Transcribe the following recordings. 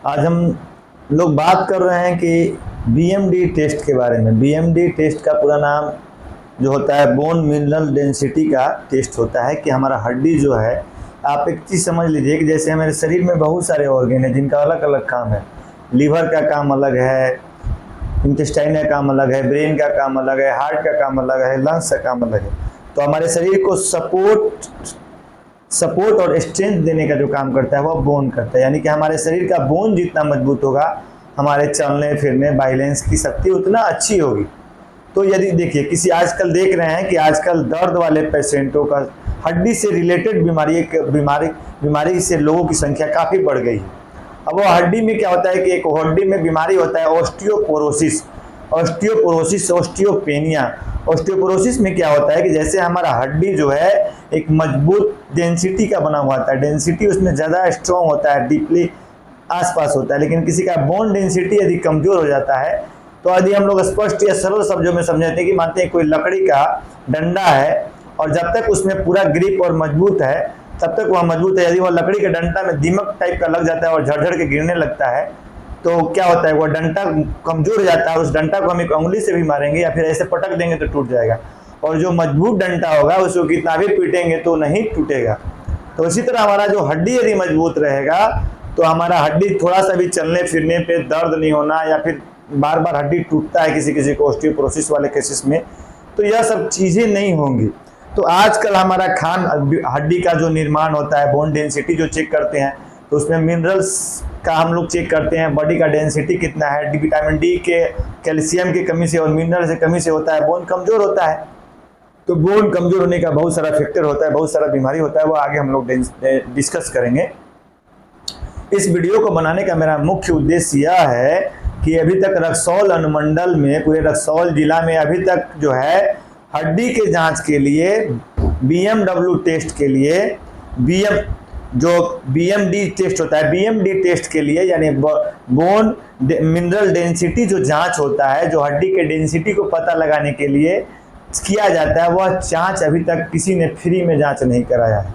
आज हम लोग बात कर रहे हैं कि बीएमडी टेस्ट के बारे में। बीएमडी टेस्ट का पूरा नाम जो होता है बोन मिनरल डेंसिटी का टेस्ट होता है कि हमारा हड्डी जो है, आप एक चीज़ समझ लीजिए कि जैसे हमारे शरीर में बहुत सारे ऑर्गन हैं जिनका अलग अलग काम है। लीवर का काम अलग है, इंटेस्टाइन का काम अलग है, ब्रेन का काम अलग है, हार्ट का काम अलग है, लंग्स का काम अलग है। तो हमारे शरीर को सपोर्ट और स्ट्रेंथ देने का जो काम करता है वह बोन करता है। यानी कि हमारे शरीर का बोन जितना मजबूत होगा, हमारे चलने फिरने बैलेंस की शक्ति उतना अच्छी होगी। तो यदि देखिए किसी आजकल देख रहे हैं कि आजकल दर्द वाले पेशेंटों का हड्डी से रिलेटेड बीमारी से लोगों की संख्या काफ़ी बढ़ गई है। अब वो हड्डी में क्या होता है कि एक हड्डी में बीमारी होता है ऑस्टियोपोरोसिस, ऑस्टियोपेनिया। ऑस्टियोपोरोसिस में क्या होता है कि जैसे हमारा हड्डी जो है एक मजबूत डेंसिटी का बना हुआ था, डेंसिटी उसमें ज़्यादा स्ट्रॉन्ग होता है, डीपली आसपास होता है, लेकिन किसी का बोन डेंसिटी यदि कमज़ोर हो जाता है तो यदि हम लोग स्पष्ट या सरल शब्दों में समझाते हैं कि मानते हैं कोई लकड़ी का डंडा है और जब तक उसमें पूरा ग्रिप और मजबूत है तब तक वह मजबूत है। यदि वह लकड़ी के डंडा में दीमक टाइप का लग जाता है और झड़झड़ के गिरने लगता है तो क्या होता है, वह डंडा कमजोर हो जाता है। उस डंडा को हम एक उंगली से भी मारेंगे या फिर ऐसे पटक देंगे तो टूट जाएगा, और जो मजबूत डंडा होगा उसको कितना भी पीटेंगे तो नहीं टूटेगा। तो इसी तरह हमारा जो हड्डी यदि मजबूत रहेगा तो हमारा हड्डी थोड़ा सा भी चलने फिरने पे दर्द नहीं होना, या फिर बार बार हड्डी टूटता है किसी किसी को ऑस्टियोपोरोसिस वाले केसेस में, तो यह सब चीज़ें नहीं होंगी। तो आजकल हमारा हड्डी का जो निर्माण होता है, बोन डेंसिटी जो चेक करते हैं तो उसमें मिनरल्स का हम लोग चेक करते हैं, बॉडी का डेंसिटी कितना है, विटामिन डी के, कैल्शियम की कमी से और मिनरल से कमी से होता है बोन कमज़ोर होता है। तो बोन कमज़ोर होने का बहुत सारा फैक्टर होता है, बहुत सारा बीमारी होता है, वो आगे हम लोग डिस्कस करेंगे। इस वीडियो को बनाने का मेरा मुख्य उद्देश्य यह है कि अभी तक रक्सौल अनुमंडल में, पूरे रक्सौल जिला में अभी तक जो है हड्डी के जांच के लिए बीएमडब्ल्यू टेस्ट के लिए बीएमडी टेस्ट होता है, बीएमडी टेस्ट के लिए यानी बोन मिनरल डेंसिटी जो जांच होता है, जो हड्डी के डेंसिटी को पता लगाने के लिए किया जाता है, वह जांच अभी तक किसी ने फ्री में जांच नहीं कराया है।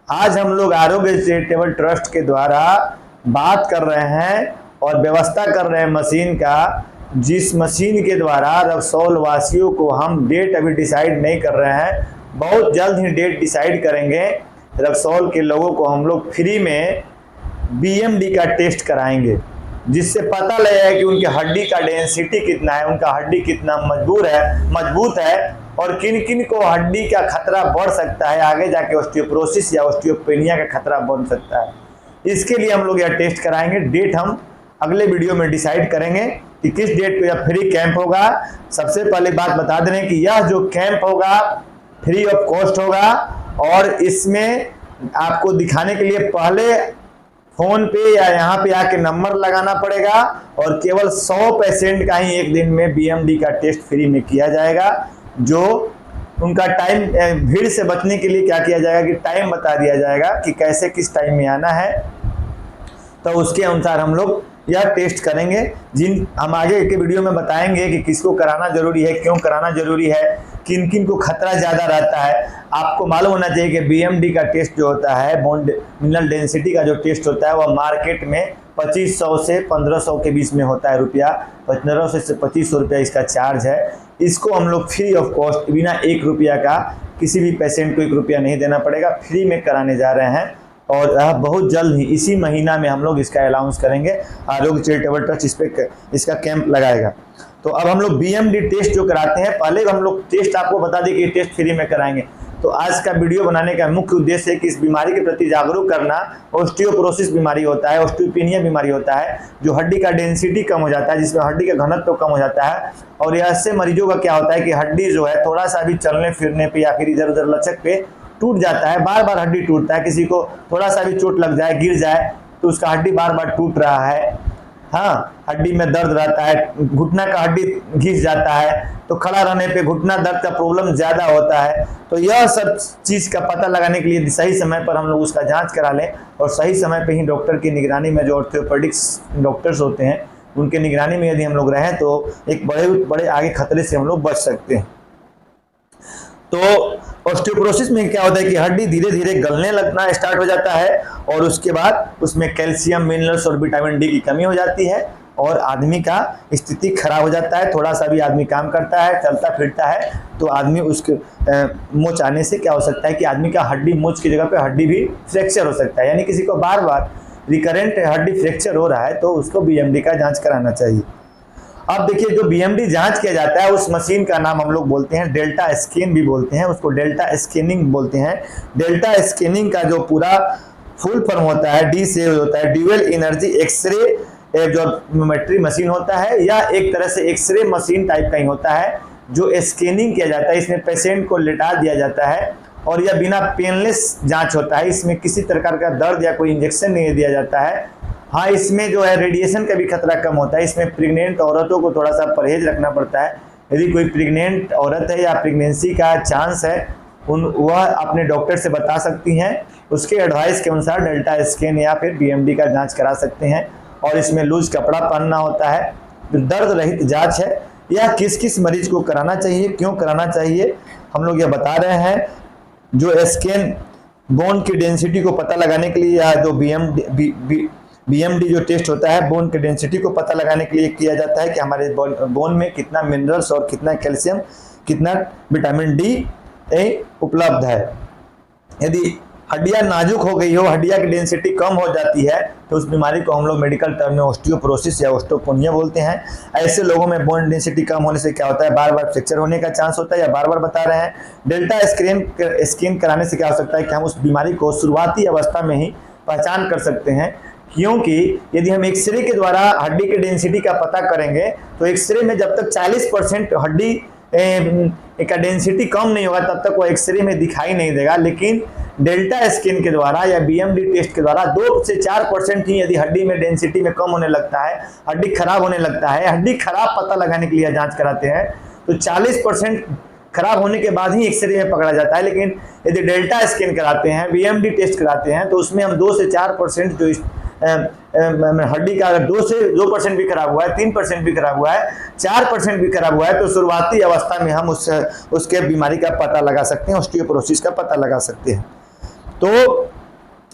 आज हम लोग आरोग्य चैरिटेबल ट्रस्ट के द्वारा बात कर रहे हैं और व्यवस्था कर रहे हैं मशीन का, जिस मशीन के द्वारा रक्सौल वासियों को हम डेट अभी डिसाइड नहीं कर रहे हैं, बहुत जल्द ही डेट डिसाइड करेंगे। रक्सौल के लोगों को हम लोग फ्री में बीएमडी का टेस्ट कराएंगे, जिससे पता लगेगा कि उनके हड्डी का डेंसिटी कितना है, उनका हड्डी कितना मजबूत है और किन किन को हड्डी का खतरा बढ़ सकता है, आगे जाके ऑस्टियोपोरोसिस या ऑस्टियोपेनिया का खतरा बन सकता है। इसके लिए हम लोग यह टेस्ट कराएंगे। डेट हम अगले वीडियो में डिसाइड करेंगे कि किस डेट पे यह फ्री कैंप होगा। सबसे पहले बात बता दें कि यह जो कैंप होगा फ्री ऑफ कॉस्ट होगा, और इसमें आपको दिखाने के लिए पहले फ़ोन पे या यहाँ पे आके नंबर लगाना पड़ेगा, और केवल 100 पेशेंट का ही एक दिन में बीएमडी का टेस्ट फ्री में किया जाएगा। जो उनका टाइम, भीड़ से बचने के लिए क्या किया जाएगा कि टाइम बता दिया जाएगा कि कैसे किस टाइम में आना है, तो उसके अनुसार हम लोग यह टेस्ट करेंगे। हम आगे के वीडियो में बताएंगे कि किसको कराना जरूरी है, क्यों कराना जरूरी है, किन किन को खतरा ज़्यादा रहता है। आपको मालूम होना चाहिए कि बीएमडी का टेस्ट जो होता है, बोन मिनरल डेंसिटी का जो टेस्ट होता है, वह मार्केट में 2500 से 1500 के बीच में होता है रुपया, 1500 से 2500 रुपया इसका चार्ज है। इसको हम लोग फ्री ऑफ कॉस्ट, बिना 1 रुपया का, किसी भी पेशेंट को 1 रुपया नहीं देना पड़ेगा, फ्री में कराने जा रहे हैं। और बहुत जल्द ही इसी महीना में हम लोग इसका अनाउंस करेंगे। आरोग्य चैरिटेबल ट्रस्ट इस पे इसका कैंप लगाएगा। तो अब हम लोग बीएमडी टेस्ट जो कराते हैं, पहले हम लोग टेस्ट आपको बता दें कि टेस्ट फ्री में कराएंगे। तो आज का वीडियो बनाने का मुख्य उद्देश्य है कि इस बीमारी के प्रति जागरूक करना। ऑस्टियोपोरोसिस बीमारी होता है, ऑस्टियोपेनिया बीमारी होता है, जो हड्डी का डेंसिटी कम हो जाता है, जिसमें हड्डी का घनत्व कम हो जाता है। और ऐसे मरीजों का क्या होता है कि हड्डी जो है थोड़ा सा भी चलने फिरने पे या फिर इधर उधर लचक पे टूट जाता है, बार बार हड्डी टूटता है। किसी को थोड़ा सा भी चोट लग जाए, गिर जाए तो उसका हड्डी बार बार टूट रहा है। हाँ, हड्डी में दर्द रहता है, घुटना का हड्डी घिस जाता है, तो खड़ा रहने पे घुटना दर्द का प्रॉब्लम ज़्यादा होता है। तो यह सब चीज़ का पता लगाने के लिए सही समय पर हम लोग उसका जांच करा लें, और सही समय पे ही डॉक्टर की निगरानी में, जो ऑर्थोपेडिक्स डॉक्टर्स होते हैं उनके निगरानी में यदि हम लोग रहें तो एक बड़े आगे खतरे से हम लोग बच सकते हैं। तो ऑस्टियोपोरोसिस में क्या होता है कि हड्डी धीरे धीरे गलने लगना स्टार्ट हो जाता है और उसके बाद उसमें कैल्शियम, मिनरल्स और विटामिन डी की कमी हो जाती है और आदमी का स्थिति खराब हो जाता है। थोड़ा सा भी आदमी काम करता है, चलता फिरता है तो आदमी उसके मोच आने से क्या हो सकता है कि आदमी का हड्डी, मोच की जगह पे हड्डी भी फ्रैक्चर हो सकता है। यानी किसी को बार बार रिकरेंट हड्डी फ्रैक्चर हो रहा है तो उसको बीएमडी का जांच कराना चाहिए। अब देखिए, जो बीएमडी जांच किया जाता है उस मशीन का नाम हम लोग बोलते हैं डेल्टा स्कैन भी बोलते हैं, उसको डेल्टा स्कैनिंग बोलते हैं। डेल्टा स्कैनिंग का जो पूरा फुल फॉर्म होता है, डी से होता है ड्यूअल एनर्जी एक्सरे एब्जॉर्मेट्री मशीन होता है, या एक तरह से एक्सरे मशीन टाइप का ही होता है जो स्कैनिंग किया जाता है। इसमें पेशेंट को लेटा दिया जाता है और यह बिना पेनलेस जांच होता है। इसमें किसी प्रकार का दर्द या कोई इंजेक्शन नहीं दिया जाता है। हाँ, इसमें जो है रेडिएशन का भी खतरा कम होता है। इसमें प्रेग्नेंट औरतों को थोड़ा सा परहेज रखना पड़ता है। यदि कोई प्रेग्नेंट औरत है या प्रेगनेंसी का चांस है वह अपने डॉक्टर से बता सकती हैं, उसके एडवाइस के अनुसार डेल्टा स्कैन या फिर बीएमडी का जांच करा सकते हैं। और इसमें लूज कपड़ा पहनना होता है। जो दर्द रहित जांच है यह किस किस मरीज को कराना चाहिए, क्यों कराना चाहिए, हम लोग यह बता रहे हैं। जो स्कैन बोन की डेंसिटी को पता लगाने के लिए, या जो बीएमडी जो टेस्ट होता है बोन की डेंसिटी को पता लगाने के लिए किया जाता है कि हमारे बोन में कितना मिनरल्स और कितना कैल्शियम, कितना विटामिन डी उपलब्ध है। यदि हड्डियां नाजुक हो गई हो, हड्डियां की डेंसिटी कम हो जाती है तो उस बीमारी को हम लोग मेडिकल टर्म में ऑस्टियोपोरोसिस या ऑस्टियोपोनिया बोलते हैं। ऐसे लोगों में बोन डेंसिटी कम होने से क्या होता है, बार बार फ्रैक्चर होने का चांस होता है, या बार बार बता रहे हैं। डेल्टा स्कैन कराने से क्या हो सकता है कि हम उस बीमारी को शुरुआती अवस्था में ही पहचान कर सकते हैं, क्योंकि यदि हम एक्सरे के द्वारा हड्डी की डेंसिटी का पता करेंगे तो एक्सरे में जब तक 40% हड्डी का डेंसिटी कम नहीं होगा तब तक वो एक्सरे में दिखाई नहीं देगा। लेकिन डेल्टा स्कैन के द्वारा या बीएमडी टेस्ट के द्वारा 2 से 4% ही यदि हड्डी में डेंसिटी में कम होने लगता है, हड्डी खराब होने लगता है, हड्डी खराब पता लगाने के लिए जांच कराते हैं तो 40% खराब होने के बाद ही एक्सरे में पकड़ा जाता है। लेकिन यदि डेल्टा स्कैन कराते हैं, बीएमडी टेस्ट कराते हैं तो उसमें हम 2 से 4% जो हड्डी का अगर 2 से 2% भी खराब हुआ है, 3% भी खराब हुआ है, 4% भी खराब हुआ है तो शुरुआती अवस्था में हम उसके बीमारी का पता लगा सकते हैं, ऑस्टियोपोरोसिस का पता लगा सकते हैं। तो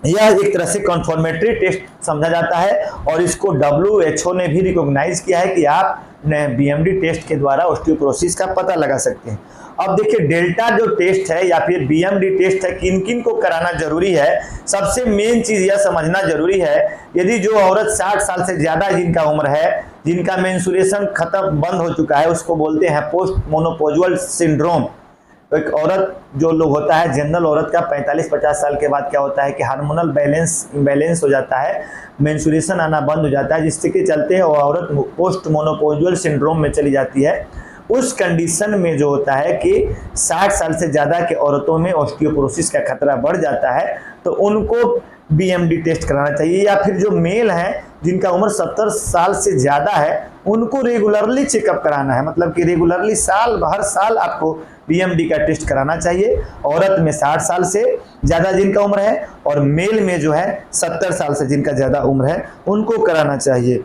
यह एक तरह से कन्फर्मेटरी टेस्ट समझा जाता है और इसको WHO ने भी रिकॉग्नाइज किया है कि आप बीएमडी टेस्ट के द्वारा ऑस्टियोपोरोसिस का पता लगा सकते हैं। अब देखिए, डेल्टा जो टेस्ट है या फिर बीएमडी टेस्ट है किन किन को कराना जरूरी है। सबसे मेन चीज यह समझना जरूरी है, यदि जो औरत 60 साल से ज्यादा जिनका उम्र है, जिनका मेंस्ट्रुएशन खत्म बंद हो चुका है, उसको बोलते हैं पोस्ट मोनोपोजुअल सिंड्रोम। एक औरत जो लोग होता है, जनरल औरत का 45-50 साल के बाद क्या होता है कि हार्मोनल इम्बैलेंस हो जाता है, मेंस्ट्रुएशन आना बंद हो जाता है, जिसके चलते वो औरत पोस्ट मोनोपोजुअल सिंड्रोम में चली जाती है। उस कंडीशन में जो होता है कि 60 साल से ज़्यादा के औरतों में ऑस्टियोपोरोसिस का खतरा बढ़ जाता है तो उनको बीएमडी टेस्ट कराना चाहिए। या फिर जो मेल हैं जिनका उम्र 70 साल से ज़्यादा है उनको रेगुलरली चेकअप कराना है, मतलब कि रेगुलरली हर साल आपको बीएमडी का टेस्ट कराना चाहिए। औरत में 60 साल से ज़्यादा जिनका उम्र है और मेल में जो है 70 साल से जिनका ज़्यादा उम्र है उनको कराना चाहिए।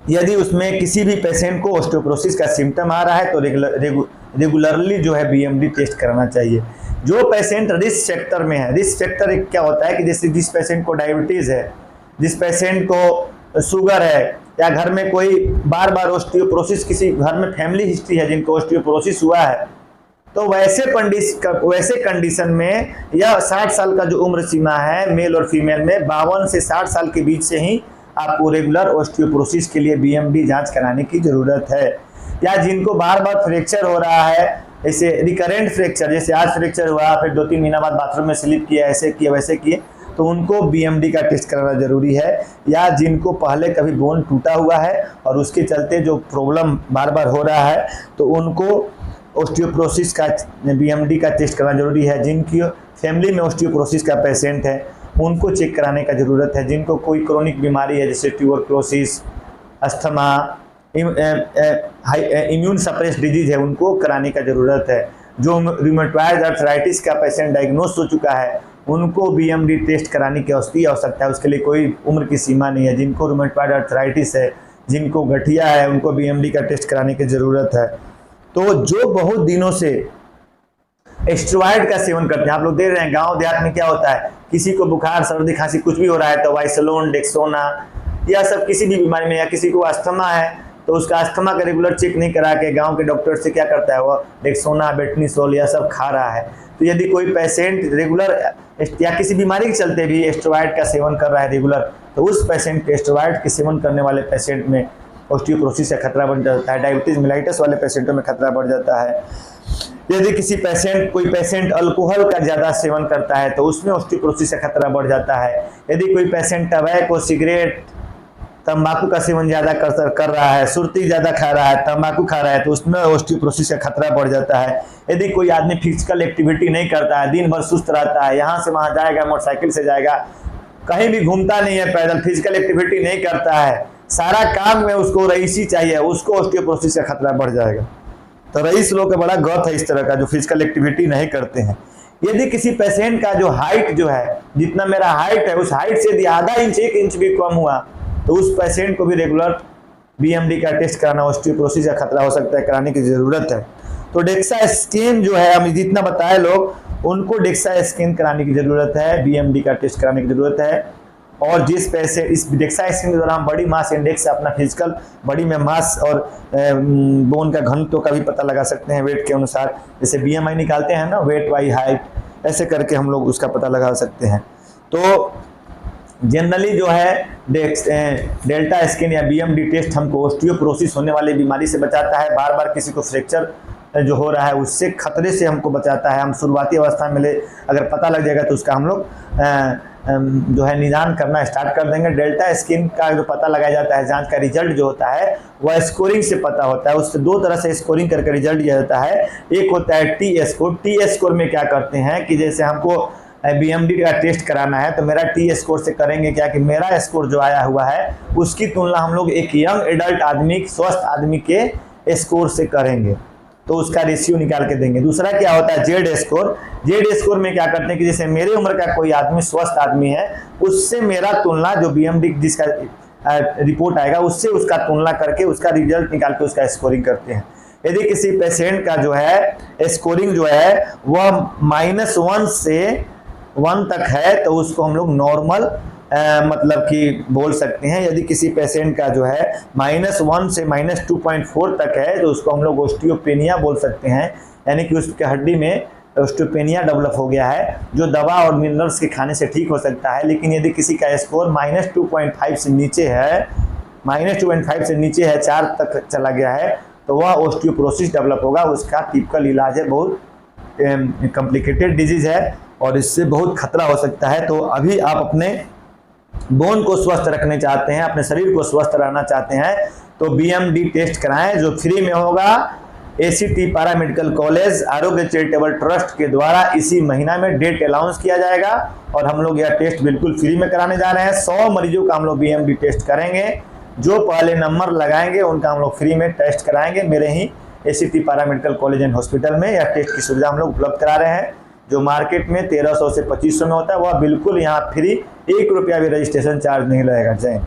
यदि उसमें किसी भी पेशेंट को ऑस्टियोपोरोसिस का सिम्टम आ रहा है तो रेगुलरली जो है बीएमडी टेस्ट कराना चाहिए। जो पेशेंट रिस्क फैक्टर में है, रिस्क फैक्टर क्या होता है कि जैसे जिस पेशेंट को डायबिटीज़ है, जिस पेशेंट को शुगर है, या घर में कोई बार बार ऑस्टियोपोरोसिस, किसी घर में फैमिली हिस्ट्री है जिनको ऑस्टियोपोरोसिस हुआ है, तो वैसे कंडीशन में यह 60 साल का जो उम्र सीमा है मेल और फीमेल में 52 से 60 साल के बीच से ही आपको रेगुलर ऑस्टियोपोरोसिस के लिए बीएमडी जांच कराने की ज़रूरत है। या जिनको बार बार फ्रैक्चर हो रहा है, ऐसे रिकरेंट फ्रैक्चर, जैसे आज फ्रैक्चर हुआ फिर 2-3 महीना बाद बाथरूम में स्लिप किया, ऐसे किए वैसे किए, तो उनको बीएमडी का टेस्ट कराना जरूरी है। या जिनको पहले कभी बोन टूटा हुआ है और उसके चलते जो प्रॉब्लम बार बार हो रहा है तो उनको ऑस्टियोपोरोसिस का बीएमडी का टेस्ट कराना जरूरी है। जिनकी फैमिली में ऑस्टियोपोरोसिस का पेशेंट है उनको चेक कराने का ज़रूरत है। जिनको कोई क्रोनिक बीमारी है जैसे tuberculosis, asthma, immune suppress disease है उनको कराने का ज़रूरत है। जो रूमेटॉइड आर्थराइटिस का पेशेंट डायग्नोस हो चुका है उनको बीएमडी टेस्ट कराने की आवश्यकता है, उसके लिए कोई उम्र की सीमा नहीं है। जिनको रूमेटॉइड आर्थराइटिस है, जिनको गठिया है, उनको बीएमडी का टेस्ट कराने की ज़रूरत है। तो जो बहुत दिनों से स्टेरॉइड का सेवन करते हैं। आप लोग देख रहे हैं गांव देहात में क्या होता है, किसी को बुखार सर्दी खांसी कुछ भी हो रहा है तो वाइसलोन, डेक्सोना या सब किसी भी बीमारी में, या किसी को अस्थमा है तो उसका अस्थमा का रेगुलर चेक नहीं करा के गांव के डॉक्टर से क्या करता है, वो डेक्सोना, बेटनीसोल या सब खा रहा है। तो यदि कोई पेशेंट रेगुलर या किसी बीमारी के चलते भी स्टेरॉइड का सेवन कर रहा है रेगुलर, तो उस पेशेंट के स्टेरॉइड के सेवन करने वाले पेशेंट में ऑस्टियोपोरोसिस का खतरा बढ़ जाता है। डायबिटीज मेलाइटिस वाले पेशेंटों में खतरा बढ़ जाता है। यदि कोई पेशेंट अल्कोहल का ज़्यादा सेवन करता है तो उसमें ऑस्टियोपोरोसिस का खतरा बढ़ जाता है। यदि कोई पेशेंट टबैको, सिगरेट, तंबाकू का सेवन ज़्यादा कर रहा है, सुर्ती ज़्यादा खा रहा है, तंबाकू खा रहा है, तो उसमें ऑस्टियोपोरोसिस का खतरा बढ़ जाता है। यदि कोई आदमी फिजिकल एक्टिविटी नहीं करता है, दिन भर सुस्त रहता है, यहाँ से वहाँ जाएगा, मोटरसाइकिल से जाएगा, कहीं भी घूमता नहीं है पैदल, फिजिकल एक्टिविटी नहीं करता है, सारा काम में उसको रईसी चाहिए, उसको ऑस्टियोपोरोसिस का खतरा बढ़ जाएगा। तो रईस लोग का बड़ा गौत है इस तरह का, जो फिजिकल एक्टिविटी नहीं करते हैं। यदि किसी पेशेंट का जो हाइट जो है, जितना मेरा हाइट है उस हाइट से यदि आधा इंच 1 इंच भी कम हुआ तो उस पेशेंट को भी रेगुलर बीएमडी का टेस्ट कराना, ऑस्टियोपोरोसिस का खतरा हो सकता है, कराने की जरूरत है। तो डेक्सा स्कैन जो है, हम जितना बताए लोग उनको डेक्सा स्कैन कराने की जरूरत है, बीएमडी का टेस्ट कराने की जरूरत है। और जिस पेशेंट इस डेक्सा स्कैन के दौरान बॉडी मास इंडेक्स से अपना फिजिकल बॉडी में मास और बोन का घनत्व का भी पता लगा सकते हैं वेट के अनुसार। जैसे बीएमआई निकालते हैं ना, वेट बाई हाइट, ऐसे करके हम लोग उसका पता लगा सकते हैं। तो जनरली जो है डेल्टा स्कैन या बीएमडी टेस्ट हमको ऑस्टियोपोरोसिस होने वाली बीमारी से बचाता है। बार बार किसी को फ्रैक्चर जो हो रहा है उससे खतरे से हमको बचाता है। हम शुरुआती अवस्था में अगर पता लग जाएगा तो उसका हम लोग जो है निदान करना स्टार्ट कर देंगे। डेल्टा स्कैन का जो पता लगाया जाता है, जांच का रिजल्ट जो होता है वह स्कोरिंग से पता होता है। उससे 2 तरह से स्कोरिंग करके रिजल्ट दिया जाता है। एक होता है टी स्कोर। टी स्कोर में क्या करते हैं कि जैसे हमको बीएमडी का टेस्ट कराना है तो मेरा टी स्कोर से करेंगे क्या कि मेरा स्कोर जो आया हुआ है उसकी तुलना हम लोग एक यंग एडल्ट आदमी, स्वस्थ आदमी के स्कोर से करेंगे, तो उसका रेशियो निकाल के देंगे। दूसरा क्या होता है जेड स्कोर। जेड स्कोर में क्या करते हैं कि जैसे मेरे उम्र का कोई आदमी स्वस्थ आदमी है, उससे मेरा तुलना जो बीएमडी जिसका रिपोर्ट आएगा उससे उसका तुलना करके उसका रिजल्ट निकाल के उसका स्कोरिंग करते हैं। यदि किसी पेशेंट का जो है स्कोरिंग जो है वह -1 से 1 तक है तो उसको हम लोग नॉर्मल मतलब कि बोल सकते हैं। यदि किसी पेशेंट का जो है -1 से -2.4 तक है तो उसको हम लोग ऑस्टियोपेनिया बोल सकते हैं, यानी कि उसके हड्डी में ऑस्टियोपेनिया डेवलप हो गया है, जो दवा और मिनरल्स के खाने से ठीक हो सकता है। लेकिन यदि किसी का स्कोर -2.5 से नीचे है, -2.5 से नीचे है, 4 तक चला गया है, तो वह ऑस्टियोपोरोसिस डेवलप होगा। उसका टिपिकल इलाज है, बहुत कॉम्प्लिकेटेड डिजीज़ है और इससे बहुत खतरा हो सकता है। तो अभी आप अपने बोन को स्वस्थ रखने चाहते हैं, अपने शरीर को स्वस्थ रहना चाहते हैं, तो बीएमडी टेस्ट कराएं, जो फ्री में होगा। एसीटी पैरामेडिकल कॉलेज आरोग्य चैरिटेबल ट्रस्ट के द्वारा इसी महीना में डेट अनाउंस किया जाएगा और हम लोग यह टेस्ट बिल्कुल फ्री में कराने जा रहे हैं। 100 मरीजों का हम लोग बीएमडी टेस्ट करेंगे। जो पहले नंबर लगाएंगे उनका हम लोग फ्री में टेस्ट कराएंगे। मेरे ही ACT paramedical college and hospital में यह टेस्ट की सुविधा हम लोग उपलब्ध करा रहे हैं। जो मार्केट में 1300 से 2500 में होता है वह बिल्कुल यहाँ फ्री, 1 रुपया भी रजिस्ट्रेशन चार्ज नहीं लगेगा। जय हिंद।